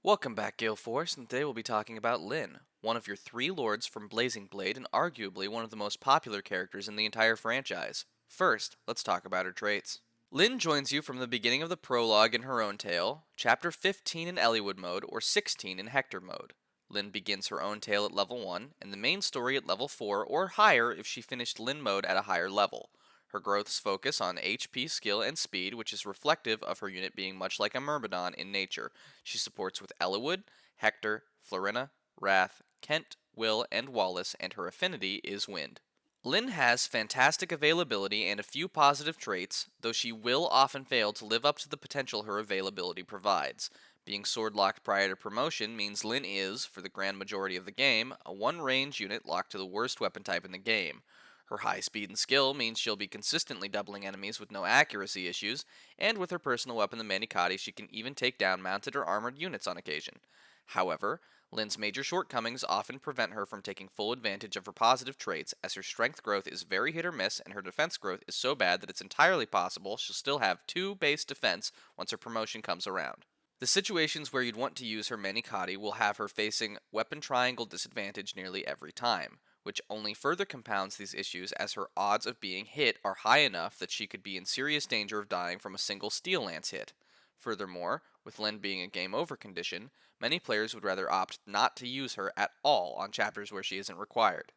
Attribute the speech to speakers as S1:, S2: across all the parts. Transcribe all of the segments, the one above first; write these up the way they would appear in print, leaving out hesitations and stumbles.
S1: Welcome back, Gale Force, and today we'll be talking about Lyn, one of your three lords from Blazing Blade and arguably one of the most popular characters in the entire franchise. First, let's talk about her traits. Lyn joins you from the beginning of the prologue in her own tale, chapter 15 in Elliewood mode, or 16 in Hector mode. Lyn begins her own tale at level 1, and the main story at level 4 or higher if she finished Lyn mode at a higher level. Her growths focus on HP, skill, and speed, which is reflective of her unit being much like a Myrmidon in nature. She supports with Eliwood, Hector, Florina, Wrath, Kent, Will, and Wallace, and her affinity is Wind. Lyn has fantastic availability and a few positive traits, though she will often fail to live up to the potential her availability provides. Being sword locked prior to promotion means Lyn is, for the grand majority of the game, a one range unit locked to the worst weapon type in the game. Her high speed and skill means she'll be consistently doubling enemies with no accuracy issues, and with her personal weapon the Manikati she can even take down mounted or armored units on occasion. However, Lyn's major shortcomings often prevent her from taking full advantage of her positive traits, as her strength growth is very hit or miss and her defense growth is so bad that it's entirely possible she'll still have 2 base defense once her promotion comes around. The situations where you'd want to use her Manikati will have her facing weapon triangle disadvantage nearly every time, which only further compounds these issues as her odds of being hit are high enough that she could be in serious danger of dying from a single steel lance hit. Furthermore, with Lyn being a game over condition, many players would rather opt not to use her at all on chapters where she isn't required.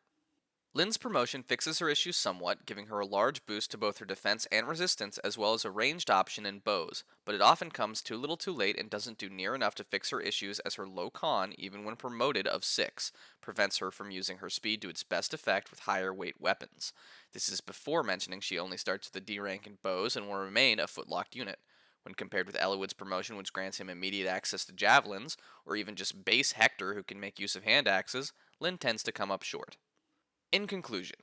S1: Lyn's promotion fixes her issues somewhat, giving her a large boost to both her defense and resistance as well as a ranged option in bows, but it often comes too little too late and doesn't do near enough to fix her issues as her low con, even when promoted of 6, prevents her from using her speed to its best effect with higher weight weapons. This is before mentioning she only starts with a D rank in bows and will remain a footlocked unit. When compared with Eliwood's promotion, which grants him immediate access to javelins, or even just base Hector who can make use of hand axes, Lyn tends to come up short. In conclusion,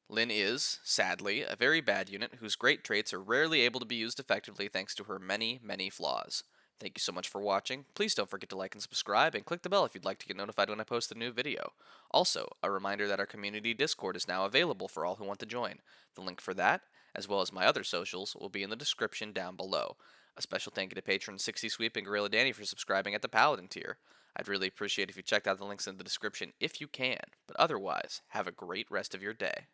S1: Lyn is, sadly, a very bad unit whose great traits are rarely able to be used effectively thanks to her many, many flaws. Thank you so much for watching. Please don't forget to like and subscribe, and click the bell if you'd like to get notified when I post a new video. Also, a reminder that our community Discord is now available for all who want to join. The link for that, as well as my other socials, will be in the description down below. A special thank you to patron 60 Sweep and Gorilla Danny for subscribing at the Paladin tier. I'd really appreciate if you checked out the links in the description if you can, but otherwise, have a great rest of your day.